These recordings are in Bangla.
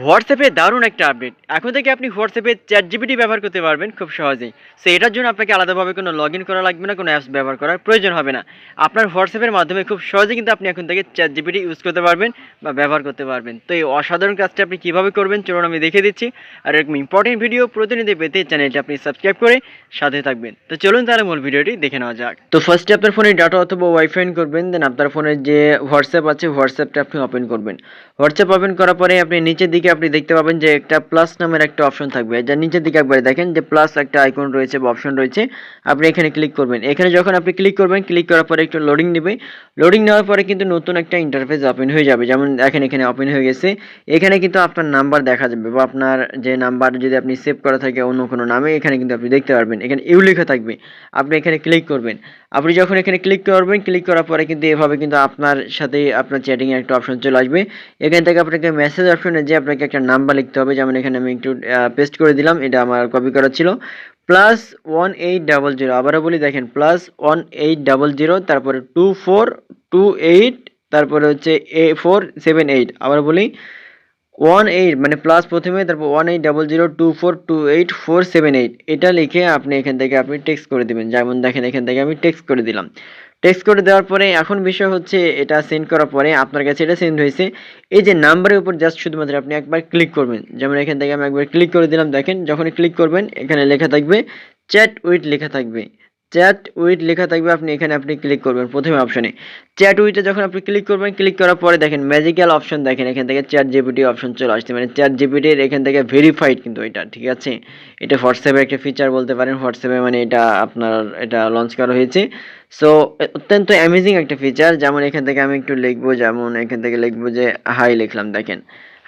হোয়াটসঅ্যাপে দারুণ একটা আপডেট। এখন থেকে আপনি হোয়াটসঅ্যাপে চ্যাটজিপিটি ব্যবহার করতে পারবেন খুব সহজেই। সো এটার জন্য আপনাকে আলাদাভাবে কোনো লগ ইন করা লাগবে না, কোনো অ্যাপস ব্যবহার করার প্রয়োজন হবে না। আপনার হোয়াটসঅ্যাপের মাধ্যমে খুব সহজেই কিন্তু আপনি এখন থেকে চ্যাটজিপিটি ইউজ করতে পারবেন বা ব্যবহার করতে পারবেন। তো এই অসাধারণ কাজটা আপনি কীভাবে করবেন চলুন আমি দেখিয়ে দিচ্ছি। আর এরকম ইম্পর্টেন্ট ভিডিও প্রতিনিধি পেতে চ্যানেলটি আপনি সাবস্ক্রাইব করে সাথে থাকবেন। তো চলুন তাহলে মূল ভিডিওটি দেখে নেওয়া যাক। তো ফার্স্টে আপনার ফোনে ডাটা অথবা ওয়াইফাই করবেন, দেন আপনার ফোনের যে হোয়াটসঅ্যাপ আছে হোয়াটসঅ্যাপটা আপনি ওপেন করবেন। হোয়াটসঅ্যাপ ওপেন করার পরে আপনি নিচের দিকে আপনি দেখতে পাবেন যে একটা প্লাস নামের একটা অপশন থাকবে, যার নিচের দিকে একবারে দেখেন যে প্লাস একটা আইকন রয়েছে বা অপশন রয়েছে, আপনি এখানে ক্লিক করবেন। এখানে যখন আপনি ক্লিক করবেন, ক্লিক করার পরে একটু লোডিং নেবে। লোডিং নেওয়ার পরে কিন্তু নতুন একটা ইন্টারফেস ওপেন হয়ে যাবে, যেমন দেখেন এখানে ওপেন হয়ে গেছে। এখানে কিন্তু আপনার নাম্বার দেখা যাবে বা আপনার যে নাম্বার যদি আপনি সেভ করা থাকে অন্য কোনো নামে, এখানে কিন্তু আপনি দেখতে পারবেন। এখানে ইউ লেখা থাকবে, আপনি এখানে ক্লিক করবেন। আপনি যখন এখানে ক্লিক করবেন, ক্লিক করার পরে কিন্তু এভাবে কিন্তু আপনার সাথে আপনার চ্যাটিংয়ের একটা অপশন চলে আসবে। এখান থেকে আপনাকে মেসেজ অপশনে যে আপনাকে একটা নাম্বার লিখতে হবে, যেমন এখানে আমি একটু পেস্ট করে দিলাম, এটা আমার কপি করা ছিল। +1800, আবারও বলি দেখেন +1800, তারপরে 2428, তারপরে হচ্ছে A478, আবার বলি 18 মানে প্লাস প্রথমে, তারপর 18002428 এটা লিখে আপনি এখান থেকে আপনি টেক্সট করে দিবেন। যেমন দেখেন এখান থেকে আমি টেক্সট করে দিলাম। টেক্সট করে দেওয়ার পরে এখন বিষয় হচ্ছে এটা সেন্ড করার পরে আপনার কাছে এটা সেন্ড হয়েছে। এই যে নাম্বারের উপর জাস্ট শুধুমাত্র আপনি একবার ক্লিক করবেন। যেমন এখান থেকে আমি একবার ক্লিক করে দিলাম, দেখেন যখনই ক্লিক করবেন এখানে লেখা থাকবে চ্যাট উইথ লেখা থাকবে। চ্যাট উইথ লেখা থাকবে, আপনি এখানে আপনি ক্লিক করবেন প্রথমে অপশনে। চ্যাট উইথে যখন আপনি ক্লিক করবেন, ক্লিক করার পরে দেখেন ম্যাজিক্যাল অপশন, দেখেন এখান থেকে চ্যাট জিপিটি অপশন চলে আসছে, মানে চ্যাট জিপিটির এখান থেকে ভেরিফাইড কিন্তু এটা, ঠিক আছে। এটা হোয়াটসঅ্যাপের একটা ফিচার বলতে পারেন, হোয়াটসঅ্যাপে মানে এটা আপনার এটা লঞ্চ করা হয়েছে। সো অত্যন্ত অ্যামেজিং একটা ফিচার। যেমন এখান থেকে আমি একটু লিখবো, যেমন এখান থেকে লিখবো যে হাই লিখলাম, দেখেন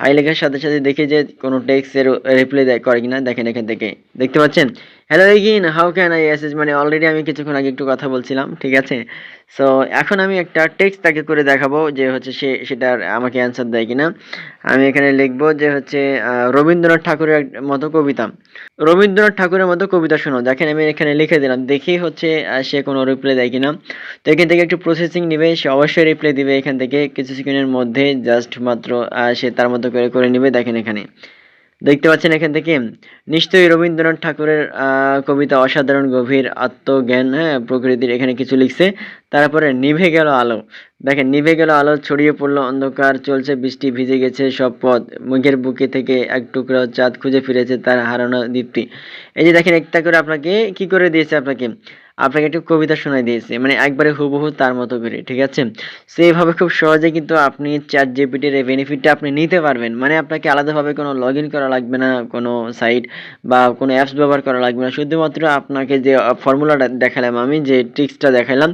হাই লেখার সাথে সাথে দেখি যে কোনো টেক্সটের রিপ্লাই করে কিনা, দেখেন এখান থেকে দেখতে পাচ্ছেন hello again how can I assist, মানে অলরেডি আমি কিছুক্ষণ আগে একটু কথা বলছিলাম, ঠিক আছে। সো এখন আমি একটা টেক্সট তাকে করে দেখাবো যে হচ্ছে সেটার আমাকে অ্যান্সার দেয় কিনা। আমি এখানে লিখবো যে হচ্ছে রবীন্দ্রনাথ ঠাকুরের মতো কবিতা, রবীন্দ্রনাথ ঠাকুরের মতো কবিতা শোনো, দেখেন আমি এখানে লিখে দিলাম, দেখি হচ্ছে সে কোনো রিপ্লাই দেয় কিনা। তো এখান থেকে একটু প্রসেসিং নেবে, সে অবশ্যই রিপ্লাই দিবে এখান থেকে কিছু সেকেন্ডের মধ্যে, জাস্ট মাত্র সে তার মতো করে নেবে। দেখেন এখানে দেখতে পাচ্ছেন এখান থেকে নিশ্চয়ই রবীন্দ্রনাথ ঠাকুরের কবিতা অসাধারণ, গভীর আত্মজ্ঞান, হ্যাঁ প্রকৃতির, এখানে কিছু লিখছে। তারপরে নিভে গেল আলো, দেখেন নিভে গেল আলো, ছড়িয়ে পড়লো অন্ধকার, চলছে বৃষ্টি, ভিজে গেছে সব পথ, মুখের বুকে থেকে এক টুকরো চাঁদ খুঁজে ফিরেছে তার হারানো দীপ্তি। এই যে দেখেন একটা করে আপনাকে কি করে দিয়েছে, আপনাকে আপনাকে একটু কবিতা শোনাই দিয়েছে, মানে একবারে হুবহু তার মতো করে, ঠিক আছে। সো এইভাবে খুব সহজে কিন্তু আপনি চ্যাট জিপিটির এই বেনিফিটটা আপনি নিতে পারবেন। মানে আপনাকে আলাদাভাবে কোনো লগ ইন করা লাগবে না, কোনো সাইট বা কোনো অ্যাপস ব্যবহার করা লাগবে না। শুধুমাত্র আপনাকে যে ফর্মুলাটা দেখালাম, আমি যে ট্রিক্সটা দেখালাম,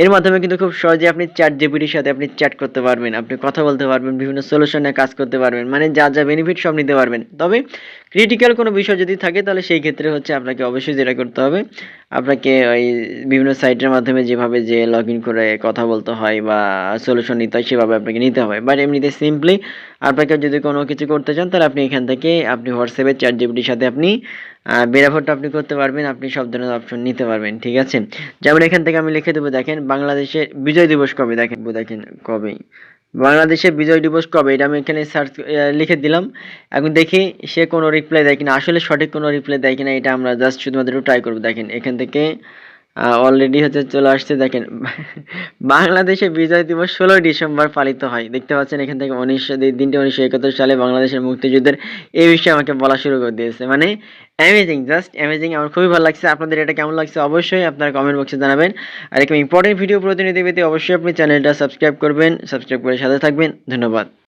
এর মাধ্যমে কিন্তু খুব সহজে আপনি চ্যাট জিপিটির সাথে আপনি চ্যাট করতে পারবেন, আপনি কথা বলতে পারবেন, বিভিন্ন সলিউশনে কাজ করতে পারবেন, মানে যা যা বেনিফিট সব নিতে পারবেন। তবে ক্রিটিক্যাল কোনো বিষয় যদি থাকে তাহলে সেই ক্ষেত্রে হচ্ছে আপনাকে অবশ্যই যেটা করতে হবে, আপনাকে ওই বিভিন্ন সাইটের মাধ্যমে যেভাবে যে লগ ইন করে কথা বলতে হয় বা সলিউশন নিতে হয় সেভাবে আপনাকে নিতে হবে। বাট এমনিতে সিম্পলি আপনাকে যদি কোনো কিছু করতে চান তাহলে আপনি এখান থেকে আপনি হোয়াটসঅ্যাপে চ্যাট জিপিটির সাথে আপনি বেরাফোরটা আপনি করতে পারবেন, আপনি সব ধরনের অপশন নিতে পারবেন, ঠিক আছে। যেমন এখান থেকে আমি লিখে দেবো, দেখেন বাংলাদেশের বিজয় দিবস কবে, দেখেন দেখেন কবে বাংলাদেশের বিজয় দিবস কবে, এটা আমি এখানে সার্চ লিখে দিলাম। এখন দেখি সে কোনো রিপ্লাই দেয় কিনা, আসলে সঠিক কোনো রিপ্লাই দেয় কিনা, এটা আমরা জাস্ট শুধুমাত্র একটু ট্রাই করবো। দেখেন এখান থেকে অলরেডি হচ্ছে চলে আসছে, দেখেন বাংলাদেশে বিজয় দিবস 16ই ডিসেম্বর পালিত হয়, দেখতে পাচ্ছেন এখান থেকে দিনটি 1971 সালে বাংলাদেশের মুক্তিযুদ্ধের এই বিষয়ে আমাকে বলা শুরু করে দিয়েছে। মানে অ্যামেজিং, জাস্ট অ্যামেজিং, আমার খুবই ভালো লাগছে। আপনাদের এটা কেমন লাগছে অবশ্যই আপনারা কমেন্ট বক্সে জানাবেন। আর এরকম ইম্পর্টেন্ট ভিডিও প্রতিনিধি পেতে অবশ্যই আপনি চ্যানেলটা সাবস্ক্রাইব করবেন, সাবস্ক্রাইব করে সাথে থাকবেন। ধন্যবাদ।